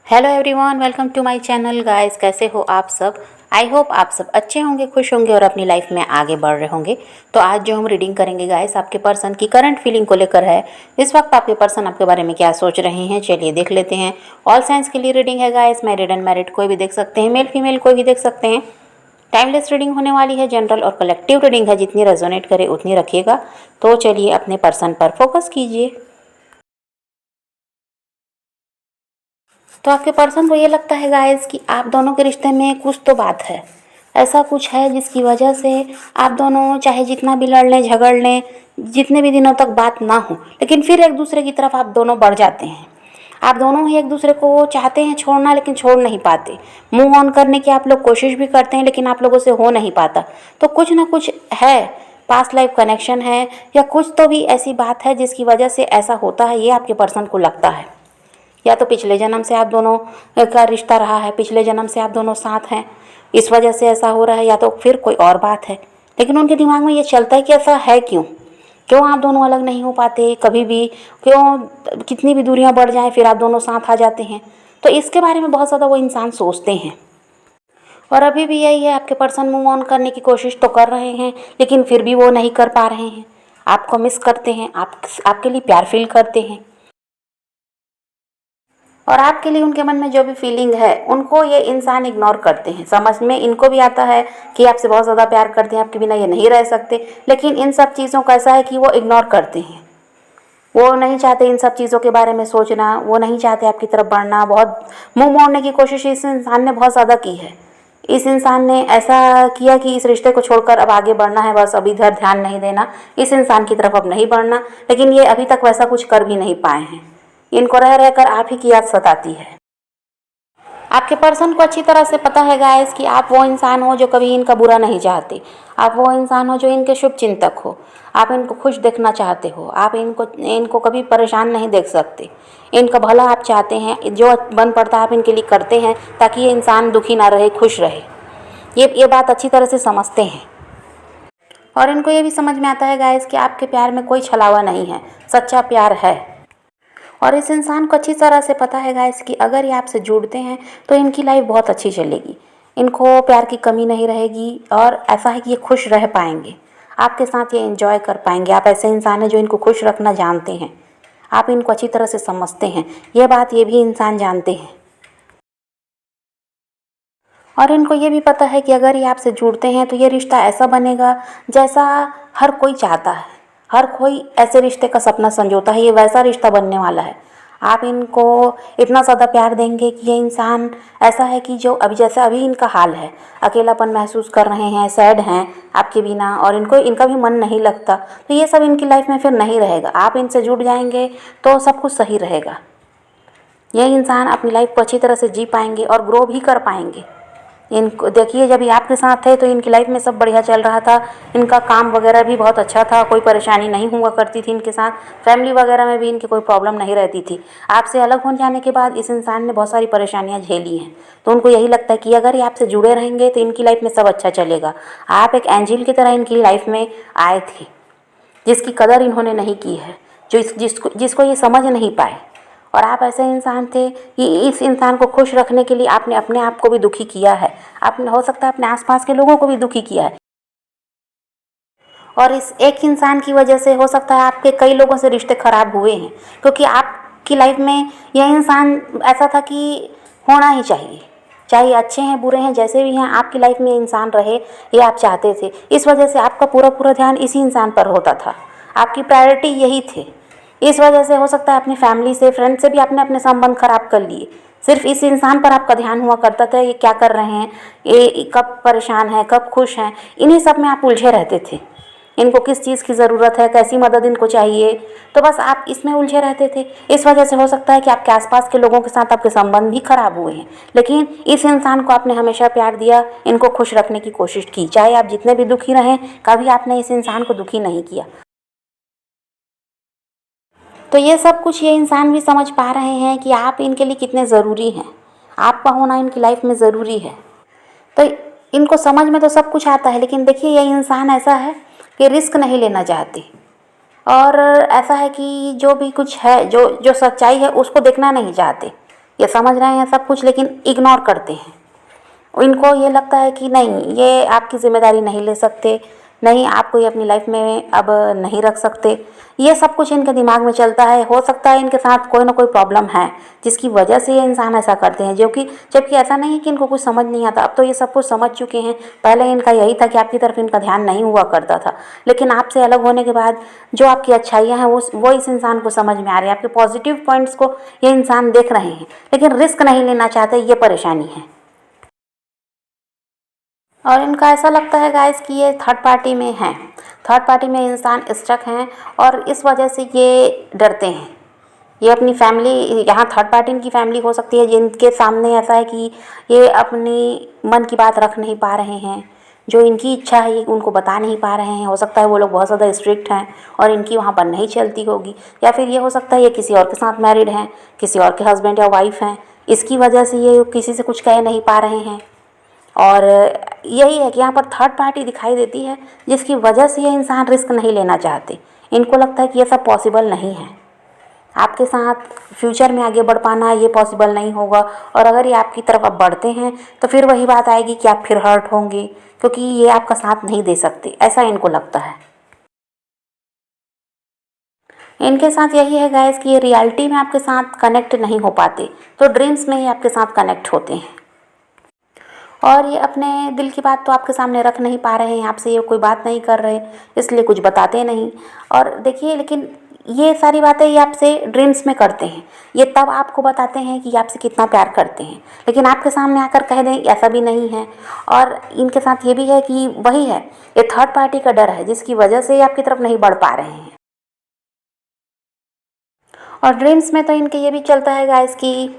Hello everyone, welcome to my channel guys. कैसे हो आप सब? आई होप आप सब अच्छे होंगे, खुश होंगे और अपनी लाइफ में आगे बढ़ रहे होंगे। तो आज जो हम रीडिंग करेंगे गाइस, आपके पर्सन की करंट फीलिंग को लेकर है। इस वक्त आपके पर्सन आपके बारे में क्या सोच रहे हैं, चलिए देख लेते हैं। ऑल साइंस के लिए रीडिंग है गाइस, मैरिड अनमैरिड कोई भी देख सकते हैं, मेल फीमेल कोई भी देख सकते हैं। टाइमलेस रीडिंग होने वाली है, जनरल और कलेक्टिव रीडिंग है, जितनी रेजोनेट करे उतनी रखिएगा। तो चलिए अपने पर्सन पर फोकस कीजिए। तो आपके पर्सन को ये लगता है गाइस कि आप दोनों के रिश्ते में कुछ तो बात है। ऐसा कुछ है जिसकी वजह से आप दोनों चाहे जितना भी लड़ लें झगड़ लें, जितने भी दिनों तक बात ना हो, लेकिन फिर एक दूसरे की तरफ आप दोनों बढ़ जाते हैं। आप दोनों ही एक दूसरे को चाहते हैं छोड़ना, लेकिन छोड़ नहीं पाते। मूव ऑन करने की आप लोग कोशिश भी करते हैं, लेकिन आप लोगों से हो नहीं पाता। तो कुछ ना कुछ है, पास्ट लाइफ कनेक्शन है, या कुछ तो भी ऐसी बात है जिसकी वजह से ऐसा होता है, ये आपके पर्सन को लगता है। या तो पिछले जन्म से आप दोनों का रिश्ता रहा है, पिछले जन्म से आप दोनों साथ हैं, इस वजह से ऐसा हो रहा है, या तो फिर कोई और बात है। लेकिन उनके दिमाग में ये चलता है कि ऐसा है क्यों, क्यों आप दोनों अलग नहीं हो पाते कभी भी, क्यों कितनी भी दूरियां बढ़ जाएं फिर आप दोनों साथ आ जाते हैं। तो इसके बारे में बहुत ज़्यादा वो इंसान सोचते हैं। और अभी भी यही है, आपके पर्सन मूव ऑन करने की कोशिश तो कर रहे हैं, लेकिन फिर भी वो नहीं कर पा रहे हैं। आपको मिस करते हैं, आपके लिए प्यार फील करते हैं, और आपके लिए उनके मन में जो भी फीलिंग है उनको ये इंसान इग्नोर करते हैं। समझ में इनको भी आता है कि आपसे बहुत ज़्यादा प्यार करते हैं, आपके बिना ये नहीं रह सकते, लेकिन इन सब चीज़ों का ऐसा है कि वो इग्नोर करते हैं। वो नहीं चाहते इन सब चीज़ों के बारे में सोचना, वो नहीं चाहते आपकी तरफ बढ़ना। बहुत मुंह मोड़ने की कोशिश इस इंसान ने बहुत ज़्यादा की है। इस इंसान ने ऐसा किया कि इस रिश्ते को छोड़कर अब आगे बढ़ना है, बस अभी इधर ध्यान नहीं देना, इस इंसान की तरफ अब नहीं बढ़ना। लेकिन ये अभी तक वैसा कुछ कर भी नहीं पाए हैं। इनको रह रहकर आप ही की याद सताती है। आपके पर्सन को अच्छी तरह से पता है गाइस कि आप वो इंसान हो जो कभी इनका बुरा नहीं चाहते। आप वो इंसान हो जो इनके शुभ चिंतक हो। आप इनको खुश देखना चाहते हो। आप इनको कभी परेशान नहीं देख सकते। इनका भला आप चाहते हैं, जो बन पड़ता है आप इनके लिए करते हैं, ताकि ये इंसान दुखी ना रहे, खुश रहे। ये बात अच्छी तरह से समझते हैं। और इनको ये भी समझ में आता है गाइस कि आपके प्यार में कोई छलावा नहीं है, सच्चा प्यार है। और इस इंसान को अच्छी तरह से पता है गाइस कि अगर ये आपसे जुड़ते हैं तो इनकी लाइफ बहुत अच्छी चलेगी। इनको प्यार की कमी नहीं रहेगी, और ऐसा है कि ये खुश रह पाएंगे, आपके साथ ये एंजॉय कर पाएंगे। आप ऐसे इंसान हैं जो इनको खुश रखना जानते हैं। आप इनको अच्छी तरह से समझते हैं, ये बात ये भी इंसान जानते हैं। और इनको ये भी पता है कि अगर ये आपसे जुड़ते हैं तो ये रिश्ता ऐसा बनेगा जैसा हर कोई चाहता है। हर कोई ऐसे रिश्ते का सपना संजोता है, ये वैसा रिश्ता बनने वाला है। आप इनको इतना ज़्यादा प्यार देंगे कि ये इंसान ऐसा है कि जो अभी जैसे अभी इनका हाल है, अकेलापन महसूस कर रहे हैं, सैड हैं आपके बिना, और इनका भी मन नहीं लगता, तो ये सब इनकी लाइफ में फिर नहीं रहेगा। आप इनसे जुड़ जाएंगे तो सब कुछ सही रहेगा। ये इंसान अपनी लाइफ को अच्छी तरह से जी पाएंगे और ग्रो भी कर पाएंगे। इनको देखिए, जब ये आपके साथ थे तो इनकी लाइफ में सब बढ़िया चल रहा था। इनका काम वगैरह भी बहुत अच्छा था, कोई परेशानी नहीं हुआ करती थी इनके साथ। फैमिली वगैरह में भी इनकी कोई प्रॉब्लम नहीं रहती थी। आपसे अलग हो जाने के बाद इस इंसान ने बहुत सारी परेशानियां झेली हैं। तो उनको यही लगता है कि अगर ये आपसे जुड़े रहेंगे तो इनकी लाइफ में सब अच्छा चलेगा। आप एक एंजल की तरह इनकी लाइफ में आए थे, जिसकी कदर इन्होंने नहीं की है, जिसको ये समझ नहीं पाए। और आप ऐसे इंसान थे कि इस इंसान को खुश रखने के लिए आपने अपने आप को भी दुखी किया है। आपने हो सकता है अपने आसपास के लोगों को भी दुखी किया है। और इस एक इंसान की वजह से हो सकता है आपके कई लोगों से रिश्ते खराब हुए हैं, क्योंकि आपकी लाइफ में यह इंसान ऐसा था कि होना ही चाहिए। चाहे अच्छे हैं बुरे हैं जैसे भी हैं, आपकी लाइफ में इंसान रहे, ये आप चाहते थे। इस वजह से आपका पूरा पूरा ध्यान इसी इंसान पर होता था, आपकी प्रायोरिटी यही थे। इस वजह से हो सकता है अपनी फैमिली से, फ्रेंड से भी आपने अपने संबंध खराब कर लिए। सिर्फ इस इंसान पर आपका ध्यान हुआ करता था, ये क्या कर रहे हैं, ये कब परेशान है, कब खुश हैं, इन्हीं सब में आप उलझे रहते थे। इनको किस चीज़ की ज़रूरत है, कैसी मदद इनको चाहिए, तो बस आप इसमें उलझे रहते थे। इस वजह से हो सकता है कि आपके आसपास के लोगों के साथ आपके संबंध भी खराब हुए हैं। लेकिन इस इंसान को आपने हमेशा प्यार दिया, इनको खुश रखने की कोशिश की। चाहे आप जितने भी दुखी रहें, कभी आपने इस इंसान को दुखी नहीं किया। तो ये सब कुछ ये इंसान भी समझ पा रहे हैं कि आप इनके लिए कितने ज़रूरी हैं, आपका होना इनकी लाइफ में ज़रूरी है। तो इनको समझ में तो सब कुछ आता है, लेकिन देखिए ये इंसान ऐसा है कि रिस्क नहीं लेना चाहते। और ऐसा है कि जो भी कुछ है, जो जो सच्चाई है उसको देखना नहीं चाहते। ये समझ रहे हैं सब कुछ लेकिन इग्नोर करते हैं। इनको ये लगता है कि नहीं, ये आपकी ज़िम्मेदारी नहीं ले सकते, नहीं आपको ये अपनी लाइफ में अब नहीं रख सकते। ये सब कुछ इनके दिमाग में चलता है। हो सकता है इनके साथ कोई ना कोई प्रॉब्लम है जिसकी वजह से ये इंसान ऐसा करते हैं, जबकि ऐसा नहीं है कि इनको कुछ समझ नहीं आता। अब तो ये सब कुछ समझ चुके हैं। पहले इनका यही था कि आपकी तरफ इनका ध्यान नहीं हुआ करता था, लेकिन आपसे अलग होने के बाद जो आपकी अच्छाइयाँ हैं वो इस इंसान को समझ में आ रही है। आपके पॉजिटिव पॉइंट्स को ये इंसान देख रहे हैं, लेकिन रिस्क नहीं लेना चाहते, ये परेशानी है। और इनका ऐसा लगता है गाइस कि ये थर्ड पार्टी में हैं, थर्ड पार्टी में इंसान स्टक हैं और इस वजह से ये डरते हैं। ये अपनी फैमिली, यहाँ थर्ड पार्टी इनकी फैमिली हो सकती है जिनके सामने ऐसा है कि ये अपनी मन की बात रख नहीं पा रहे हैं, जो इनकी इच्छा है ये उनको बता नहीं पा रहे हैं। हो सकता है वो लोग बहुत ज़्यादा स्ट्रिक्ट हैं और इनकी वहाँ पर नहीं चलती होगी, या फिर ये हो सकता है ये किसी और के साथ मैरिड हैं, किसी और के हस्बैंड या वाइफ हैं, इसकी वजह से ये किसी से कुछ कह नहीं पा रहे हैं। और यही है कि यहाँ पर थर्ड पार्टी दिखाई देती है जिसकी वजह से ये इंसान रिस्क नहीं लेना चाहते। इनको लगता है कि ये सब पॉसिबल नहीं है, आपके साथ फ्यूचर में आगे बढ़ पाना ये पॉसिबल नहीं होगा। और अगर ये आपकी तरफ अब बढ़ते हैं तो फिर वही बात आएगी कि आप फिर हर्ट होंगे, क्योंकि ये आपका साथ नहीं दे सकते, ऐसा इनको लगता है। इनके साथ यही है गाइस कि ये रियलिटी में आपके साथ कनेक्ट नहीं हो पाते, तो ड्रीम्स में ही आपके साथ कनेक्ट होते हैं। और ये अपने दिल की बात तो आपके सामने रख नहीं पा रहे हैं, आपसे ये कोई बात नहीं कर रहे, इसलिए कुछ बताते नहीं। और देखिए, लेकिन ये सारी बातें ये आपसे ड्रीम्स में करते हैं। ये तब आपको बताते हैं कि आपसे कितना प्यार करते हैं, लेकिन आपके सामने आकर कह दें ऐसा भी नहीं है। और इनके साथ ये भी है कि वही है, ये थर्ड पार्टी का डर है जिसकी वजह से ये आपकी तरफ नहीं बढ़ पा रहे हैं। और ड्रीम्स में तो इनके ये भी चलता है गाइस कि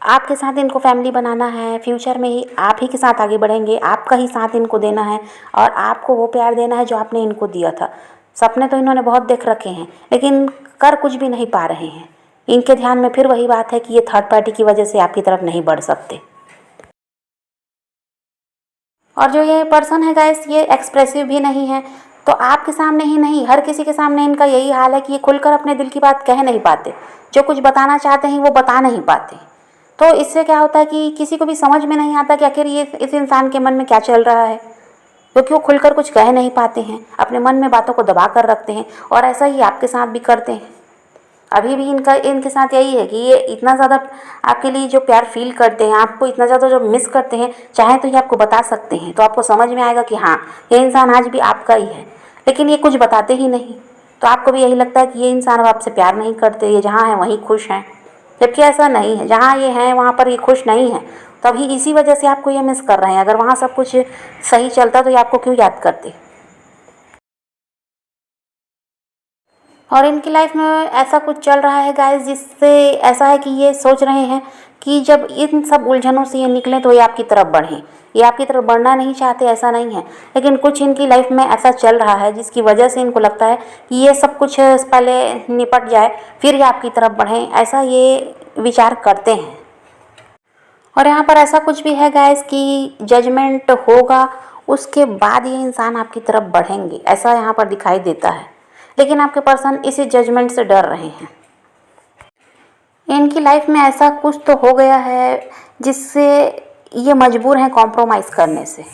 आपके साथ इनको फैमिली बनाना है, फ्यूचर में ही आप ही के साथ आगे बढ़ेंगे, आपका ही साथ इनको देना है और आपको वो प्यार देना है जो आपने इनको दिया था। सपने तो इन्होंने बहुत देख रखे हैं, लेकिन कर कुछ भी नहीं पा रहे हैं। इनके ध्यान में फिर वही बात है कि ये थर्ड पार्टी की वजह से आपकी तरफ नहीं बढ़ सकते। और जो ये पर्सन है गाइस, ये एक्सप्रेसिव भी नहीं है, तो आपके सामने ही नहीं, हर किसी के सामने इनका यही हाल है कि ये खुलकर अपने दिल की बात कह नहीं पाते। जो कुछ बताना चाहते हैं वो बता नहीं पाते। तो इससे क्या होता है कि किसी को भी समझ में नहीं आता कि आखिर ये इस इंसान के मन में क्या चल रहा है, क्योंकि वो खुलकर कुछ कह नहीं पाते हैं, अपने मन में बातों को दबा कर रखते हैं। और ऐसा ही आपके साथ भी करते हैं। अभी भी इनके साथ यही है कि ये इतना ज़्यादा आपके लिए जो प्यार फील करते हैं, आपको इतना ज़्यादा जो मिस करते हैं, चाहे तो ये आपको बता सकते हैं, तो आपको समझ में आएगा कि हाँ, ये इंसान आज भी आपका ही है। लेकिन ये कुछ बताते ही नहीं, तो आपको भी यही लगता है कि ये इंसान अब आपसे प्यार नहीं करते, ये जहाँ हैं वहीं खुश हैं। जबकि ऐसा नहीं है, जहाँ ये हैं वहाँ पर ये खुश नहीं है, तभी इसी वजह से आपको ये मिस कर रहे हैं। अगर वहाँ सब कुछ सही चलता तो ये आपको क्यों याद करते। और इनकी लाइफ में ऐसा कुछ चल रहा है गाइस, जिससे ऐसा है कि ये सोच रहे हैं कि जब इन सब उलझनों से ये निकलें तो ये आपकी तरफ बढ़ें। ये आपकी तरफ बढ़ना नहीं चाहते, ऐसा नहीं है, लेकिन कुछ इनकी लाइफ में ऐसा चल रहा है जिसकी वजह से इनको लगता है कि ये सब कुछ पहले निपट जाए फिर ये आपकी तरफ बढ़ें, ऐसा ये विचार करते हैं। और यहाँ पर ऐसा कुछ भी है गाइस कि जजमेंट होगा, उसके बाद ये इंसान आपकी तरफ बढ़ेंगे, ऐसा यहाँ पर दिखाई देता है। लेकिन आपके पर्सन इसी जजमेंट से डर रहे हैं। इनकी लाइफ में ऐसा कुछ तो हो गया है जिससे ये मजबूर हैं कॉम्प्रोमाइज़ करने से।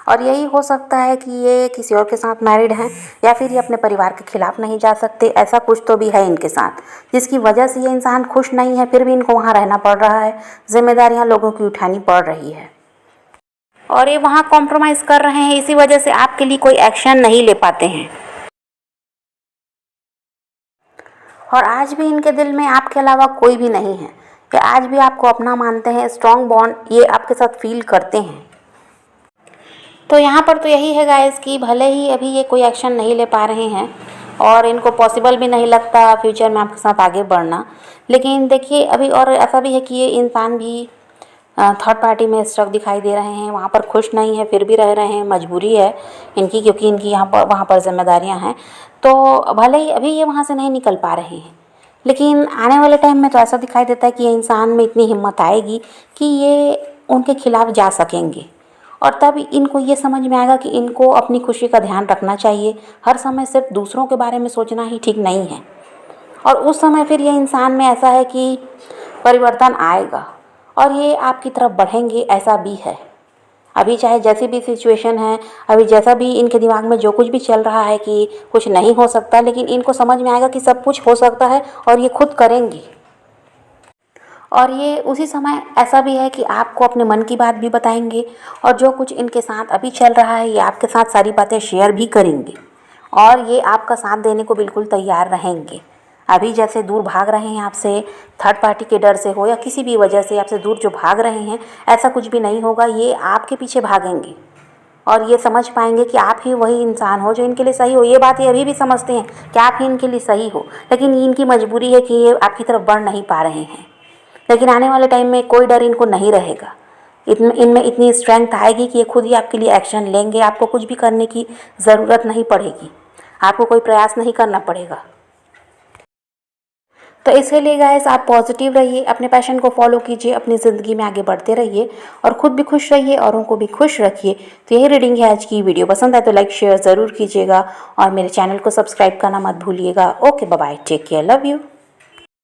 और यही हो सकता है कि ये किसी और के साथ मैरिड हैं, या फिर ये अपने परिवार के खिलाफ नहीं जा सकते। ऐसा कुछ तो भी है इनके साथ जिसकी वजह से ये इंसान खुश नहीं है, फिर भी इनको वहाँ रहना पड़ रहा है, जिम्मेदारियाँ लोगों की उठानी पड़ रही है। और ये वहाँ कॉम्प्रोमाइज़ कर रहे हैं, इसी वजह से आपके लिए कोई एक्शन नहीं ले पाते हैं। और आज भी इनके दिल में आपके अलावा कोई भी नहीं है, कि आज भी आपको अपना मानते हैं, स्ट्रॉन्ग बॉन्ड ये आपके साथ फील करते हैं। तो यहाँ पर तो यही है गाइस कि भले ही अभी ये कोई एक्शन नहीं ले पा रहे हैं और इनको पॉसिबल भी नहीं लगता फ्यूचर में आपके साथ आगे बढ़ना, लेकिन देखिए अभी और ऐसा भी है कि ये इंसान भी थर्ड पार्टी में स्टक दिखाई दे रहे हैं, वहाँ पर खुश नहीं है, फिर भी रह रहे हैं, मजबूरी है इनकी, क्योंकि इनकी यहाँ पर वहाँ पर जिम्मेदारियाँ हैं। तो भले ही अभी ये वहाँ से नहीं निकल पा रहे हैं, लेकिन आने वाले टाइम में तो ऐसा दिखाई देता है कि ये इंसान में इतनी हिम्मत आएगी कि ये उनके खिलाफ जा सकेंगे। और तब इनको ये समझ में आएगा कि इनको अपनी खुशी का ध्यान रखना चाहिए, हर समय सिर्फ दूसरों के बारे में सोचना ही ठीक नहीं है। और उस समय फिर ये इंसान में ऐसा है कि परिवर्तन आएगा और ये आपकी तरफ बढ़ेंगे, ऐसा भी है। अभी चाहे जैसी भी सिचुएशन है, अभी जैसा भी इनके दिमाग में जो कुछ भी चल रहा है कि कुछ नहीं हो सकता, लेकिन इनको समझ में आएगा कि सब कुछ हो सकता है और ये खुद करेंगी। और ये उसी समय ऐसा भी है कि आपको अपने मन की बात भी बताएंगे और जो कुछ इनके साथ अभी चल रहा है ये आपके साथ सारी बातें शेयर भी करेंगे और ये आपका साथ देने को बिल्कुल तैयार रहेंगे। अभी जैसे दूर भाग रहे हैं आपसे, थर्ड पार्टी के डर से हो या किसी भी वजह से आपसे दूर जो भाग रहे हैं, ऐसा कुछ भी नहीं होगा। ये आपके पीछे भागेंगे और ये समझ पाएंगे कि आप ही वही इंसान हो जो इनके लिए सही हो। ये बात ये अभी भी समझते हैं कि आप ही इनके लिए सही हो, लेकिन इनकी मजबूरी है कि ये आपकी तरफ बढ़ नहीं पा रहे हैं। लेकिन आने वाले टाइम में कोई डर इनको नहीं रहेगा। इनमें इतनी स्ट्रेंथ आएगी कि ये खुद ही आपके लिए एक्शन लेंगे। आपको कुछ भी करने की ज़रूरत नहीं पड़ेगी, आपको कोई प्रयास नहीं करना पड़ेगा। तो इसके लिए गाइस आप पॉजिटिव रहिए, अपने पैशन को फॉलो कीजिए, अपनी ज़िंदगी में आगे बढ़ते रहिए और ख़ुद भी खुश रहिए, औरों को भी खुश रखिए। तो यही रीडिंग है आज की। वीडियो पसंद आए तो लाइक शेयर ज़रूर कीजिएगा और मेरे चैनल को सब्सक्राइब करना मत भूलिएगा। Okay, bye bye, take care, love you.